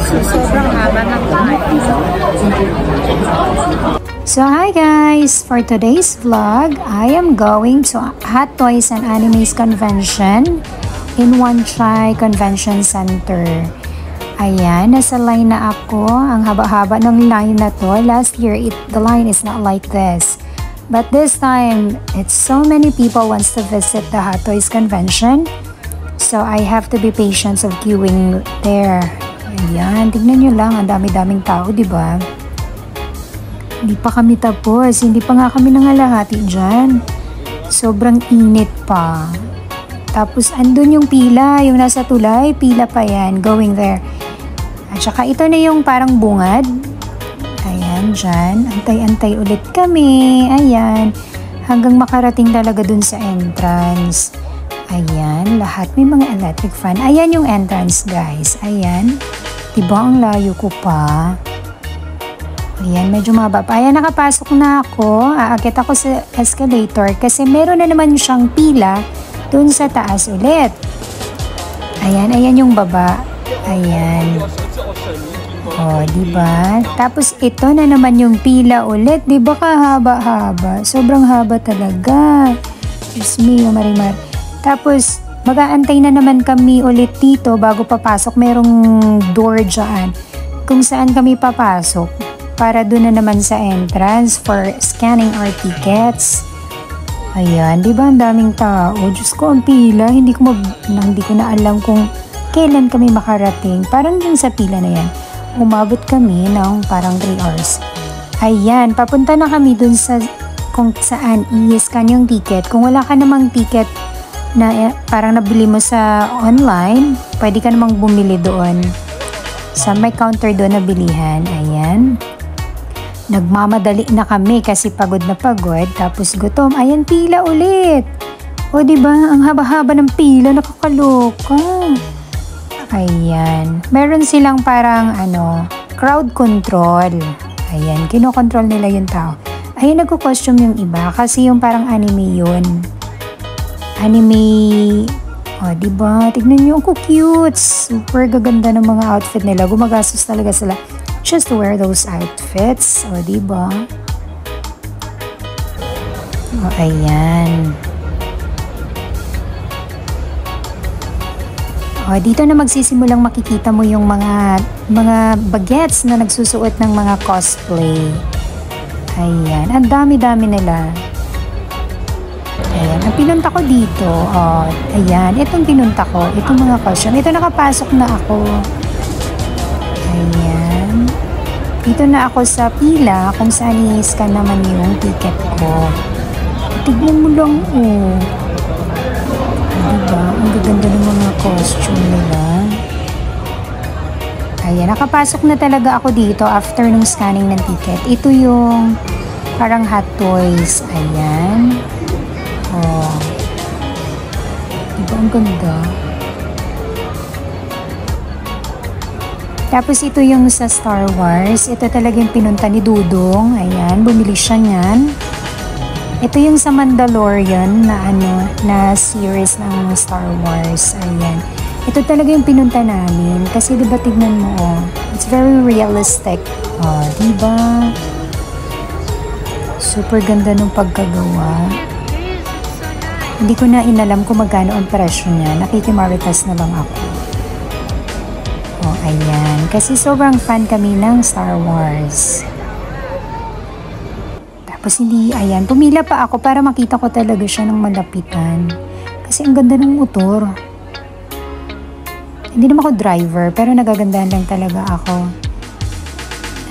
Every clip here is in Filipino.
Sobrang haba ng line. So hi guys! For today's vlog, I am going to Hot Toys and Animes Convention in One Chai Convention Center. Ayan, nasa line na ako. Ang haba-haba ng line na to. Last year, the line is not like this. But this time, it's so many people wants to visit the Hot Toys Convention. So I have to be patient of queuing there. Ayan, tignan nyo lang. Ang dami-daming tao, di ba? Hindi pa kami tapos. Hindi pa nga kami nangalahati dyan. Sobrang init pa. Tapos andun yung pila. Yung nasa tulay, pila pa yan. Going there. At saka ito na yung parang bungad. Ayan, dyan. Antay-antay ulit kami. Ayan. Hanggang makarating talaga dun sa entrance. Ayan. Lahat may mga electric fan. Ayan yung entrance, guys. Ayan. Diba ang layo ko pa? Ayan, medyo mababa pa. Ayan, nakapasok na ako. Aakit ako sa escalator kasi meron na naman siyang pila dun sa taas ulit. Ayan, ayan yung baba. Ayan. O, diba? Tapos ito na naman yung pila ulit. Diba kahaba-haba? Sobrang haba talaga. Diyos mio, marimar. Tapos, mag-aantay na naman kami ulit dito bago papasok. Merong door dyan kung saan kami papasok. Para doon na naman sa entrance for scanning our tickets. Ayan, di ba ang daming tao? Diyos ko, ang pila. Hindi ko na alam kung kailan kami makarating. Parang yung sa pila na yan. Umabot kami ng parang 3 hours. Ayan, papunta na kami doon sa kung saan i-scan yung ticket. Kung wala ka namang ticket na parang nabili mo sa online, pwede ka namang bumili doon. Sa may counter doon na bilihan. Ayan. Nagmamadali na kami kasi pagod na pagod, tapos gutom. Ayan, pila ulit. O, diba? Ang haba-haba ng pila, nakakaloka. Ayan. Meron silang parang, crowd control. Ayan, kinokontrol nila yung tao. Ayan, nagko-costume yung iba kasi yung parang anime yun. Anime. O, diba? Tignan nyo, ang cute. Super gaganda ng mga outfit nila. Gumagastos talaga sila just to wear those outfits. O, diba? O, ayan. O, dito na magsisimulang makikita mo yung mga bagets na nagsusuot ng mga cosplay. Ayan. Ang dami-dami nila. Ayan. Ang pinunta ko dito. O, ayan. Itong pinunta ko. Itong mga costume. Ito nakapasok na ako. Ayan. Dito na ako sa pila kung saan i-scan naman yung ticket ko. Tignan mo lang, oh. Diba? Ang gaganda ng mga costume nila. Ayan, nakapasok na talaga ako dito after nung scanning ng ticket. Ito yung parang Hot Toys. Ayan. Oh. Diba? Ang ganda. Tapos ito yung sa Star Wars. Ito talaga yung pinunta ni Dudong. Ayan, bumili siya niyan. Ito yung sa Mandalorian na series ng Star Wars. Ayan. Ito talaga yung pinunta namin. Kasi diba tignan mo, oh. It's very realistic. Oh, diba? Super ganda nung pagkagawa. Hindi ko na inalam kung magkano ang presyo niya. Nakikimaritas na lang ako. Oh, ayan. Kasi sobrang fan kami ng Star Wars. Tapos ayan, pumila pa ako para makita ko talaga siya ng malapitan. Kasi ang ganda ng motor. Hindi naman ako driver, pero nagagandahan lang talaga ako.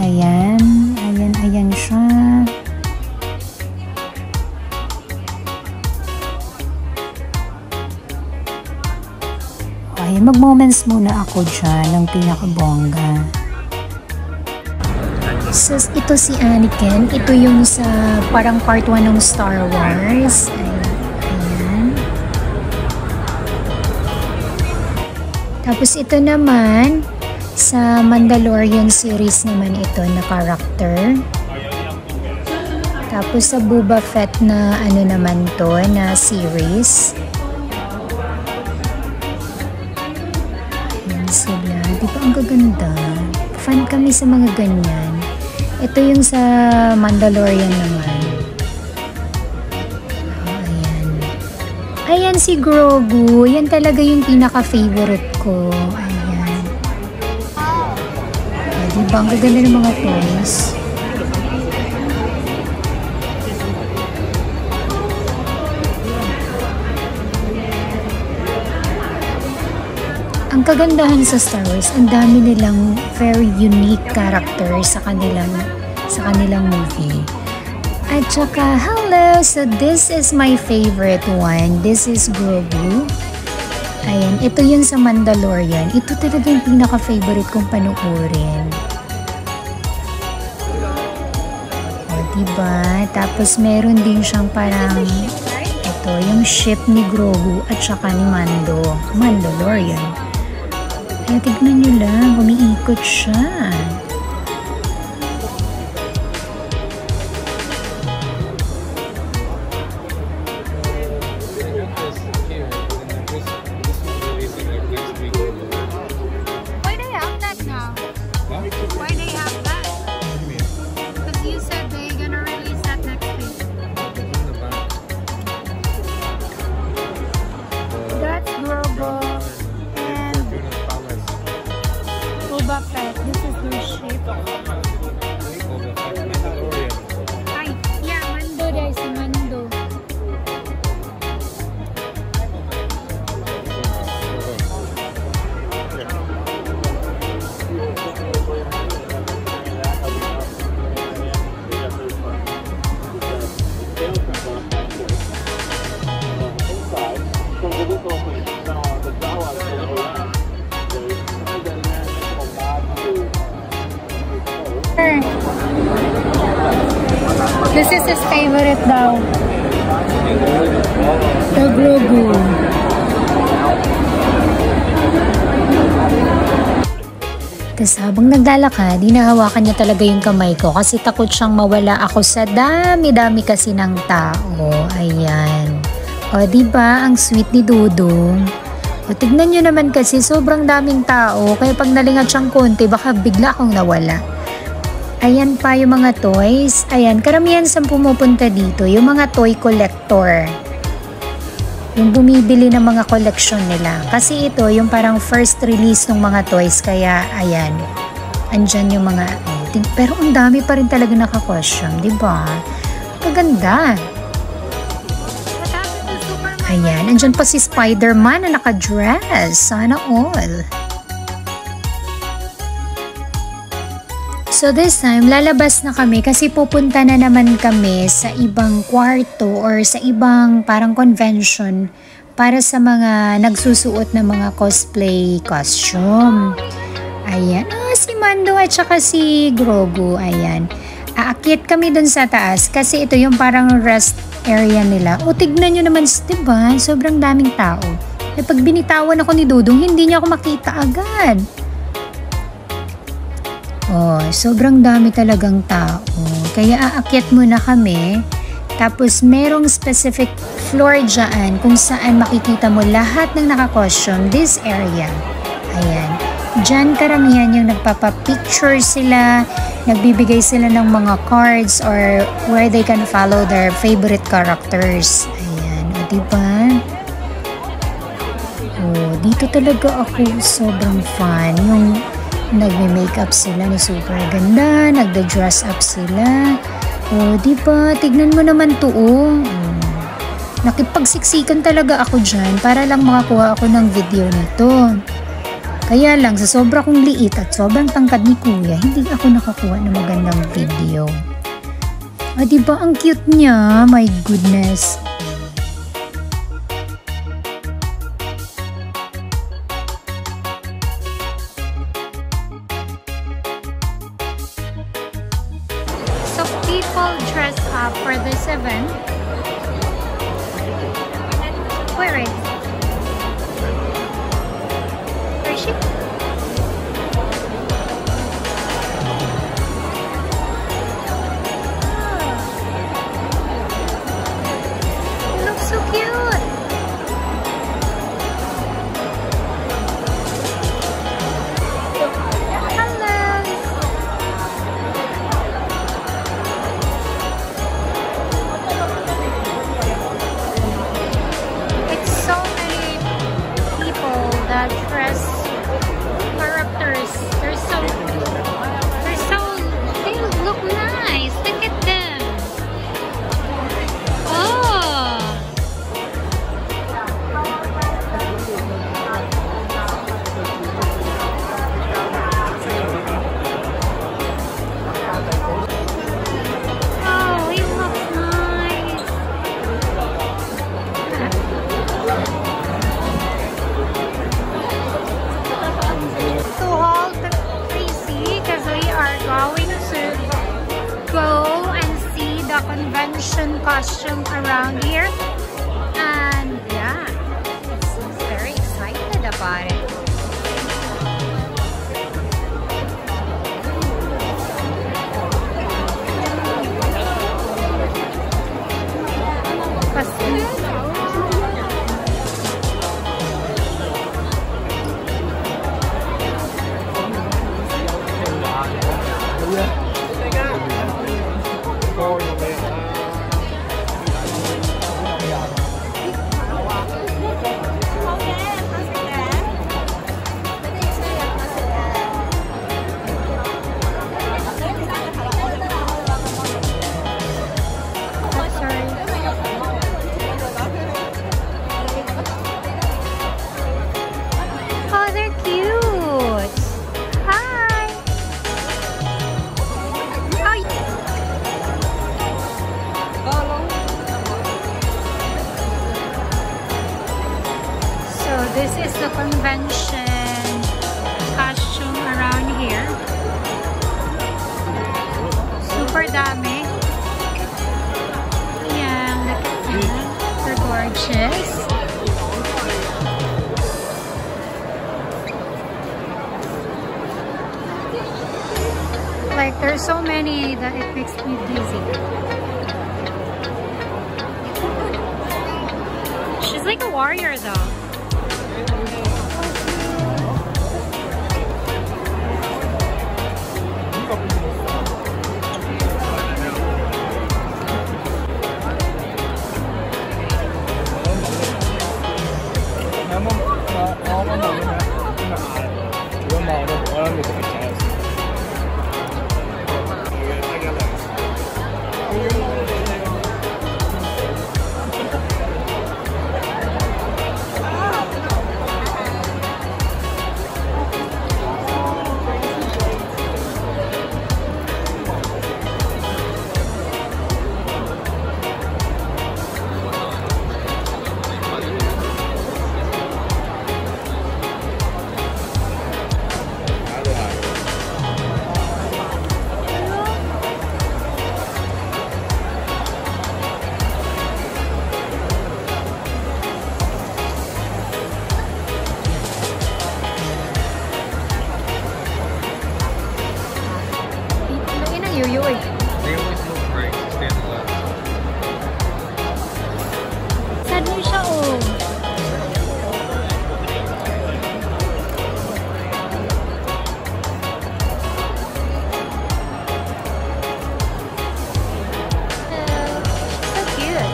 Ayan, ayan, ayan siya. Ayan, mag-moments muna ako dyan ng pinakabongga. So, ito si Anakin. Ito yung sa parang part 1 ng Star Wars. Ayan. Tapos ito naman, sa Mandalorian series naman ito na character. Tapos sa Boba Fett na naman to, na series. Sila. Di ba ang gaganda? fan kami sa mga ganyan. Ito yung sa Mandalorian naman. Ayan. Ayan si Grogu. Yan talaga yung pinaka-favorite ko. Ayan. Diba? Ang gaganda ng mga toys. Ang kagandahan sa Star Wars, ang dami nilang very unique characters sa kanilang movie. At saka, hello! So this is my favorite one. This is Grogu. Ayan, ito yun sa Mandalorian. Ito talaga yung pinaka-favorite kong panoorin. O, diba? Tapos meron din siyang parang ito, yung ship ni Grogu at saka ni Mandalorian. Kaya tignan nyo lang, umiikot siya. Why they have that now? Why they have that? Because you said they're gonna release that next week. That's Grogu and Boba Fett. This is their ship. Ay, yeah, Mando guys, si Mando. This is his favorite daw. The Grogu. Tapos habang naglalakad, hinahawakan niya talaga yung kamay ko kasi takot siyang mawala ako sa dami-dami kasi ng tao. Ayan. O, diba? Ang sweet ni Dudong. O, tignan nyo naman kasi sobrang daming tao. Kaya pag nalingat siyang konti, baka bigla akong nawala. Ayan pa yung mga toys. Ayan, karamihan sa pumupunta dito, yung mga toy collector. Yung bumibili ng mga collection nila. Kasi ito, yung parang first release ng mga toys. Kaya, ayan. Andyan yung mga... pero ang dami pa rin talaga naka-costume, diba? Maganda. Ayan, andyan pa si Spider-Man na naka-dress. Sana all. So this time, lalabas na kami kasi pupunta na naman kami sa ibang kwarto or sa ibang parang convention para sa mga nagsusuot ng mga cosplay costume. Ayan. Si Mando at saka si Grogu. Ayan. Aakyat kami dun sa taas kasi ito yung parang rest area nila. O tignan nyo naman, diba? Sobrang daming tao. E pag binitawan ako ni Dudong, hindi niya ako makita agad. Oh, sobrang dami talagang tao. Kaya aakyat muna kami. Tapos merong specific floor dyan kung saan makikita mo lahat ng naka-costume. This area. Ayan. Dyan karamihan yung nagpapapicture sila. Nagbibigay sila ng mga cards or where they can follow their favorite characters. Ayan. O, diba? Oh, dito talaga ako sobrang fun. Yung nagme-makeup sila na super ganda, nagda-dress up sila. O, diba? Tignan mo naman to, oh. Nakipagsiksikan talaga ako dyan para lang makakuha ako ng video nito. Kaya lang, sa sobra kong liit at sobrang tangkad ni Kuya, hindi ako nakakuha ng magandang video. O, diba? Ang cute niya. My goodness. People dress up for this event. Where is? Where is she? Oh, looks so cute. Hello, convention costume around here. And yeah, it's very excited about it. Oh, they're cute. Hi. Hi. So this is the convention costume around here. Super dami. Yeah, look at them. They're gorgeous. Like, there's so many that it makes me dizzy. She's like a warrior though. Yuyu eh. They always look great. Stand left. Sad mo siya oh. So cute.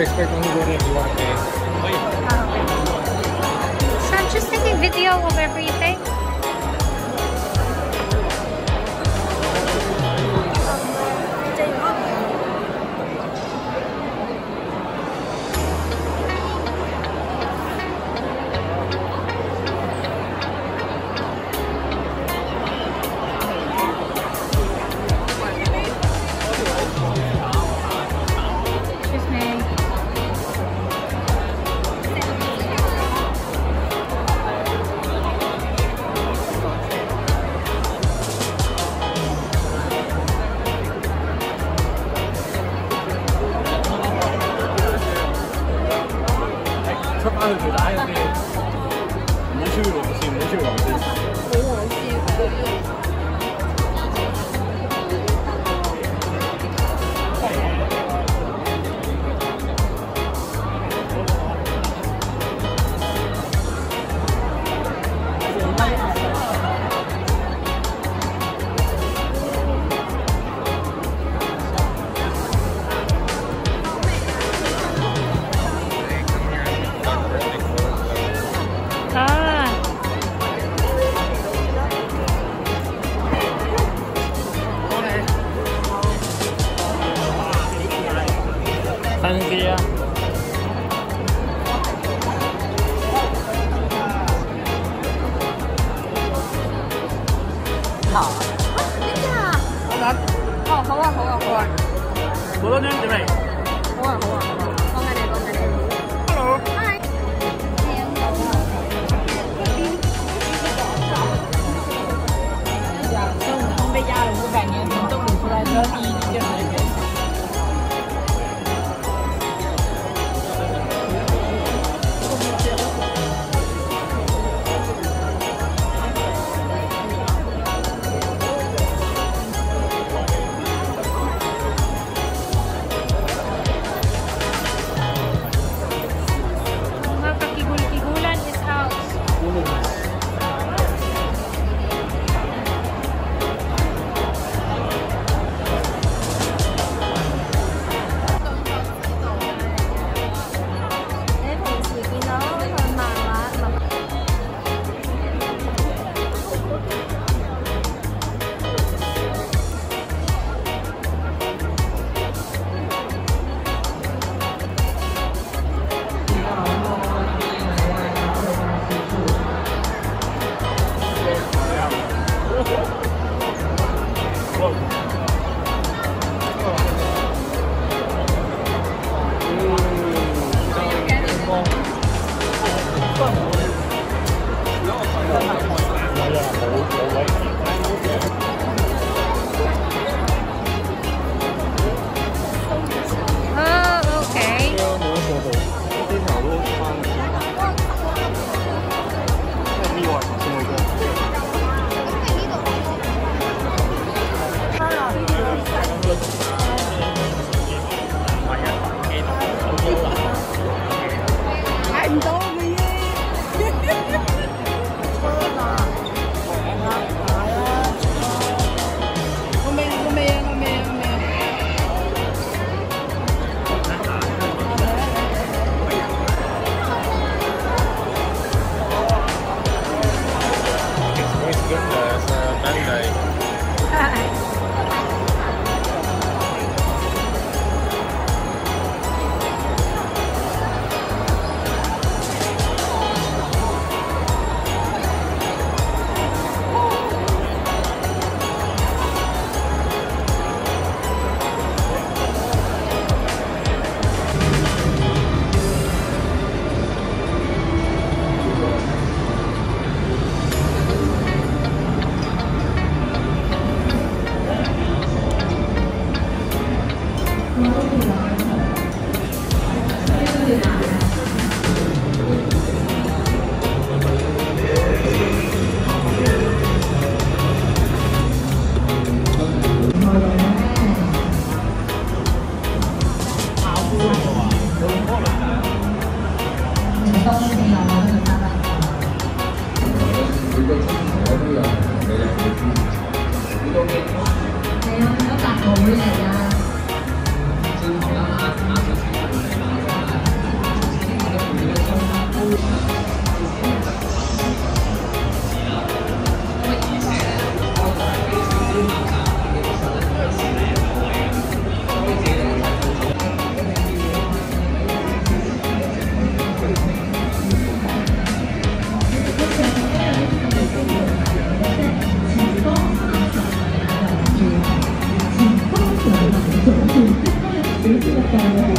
expect when you go there if you want to pay. Oh, yeah. Okay. So I'm just taking video of everything. Excuse me. 첫 번째 그 나이에 무식으로 없이 무식으로 없이. Ah. 한시야. 뭐가 되는데 왜? Hello. Hi. 孙悟空被压了500年，从洞里出来之后，第一集就是那个。Mga kakigul-kigulan is out. Canada.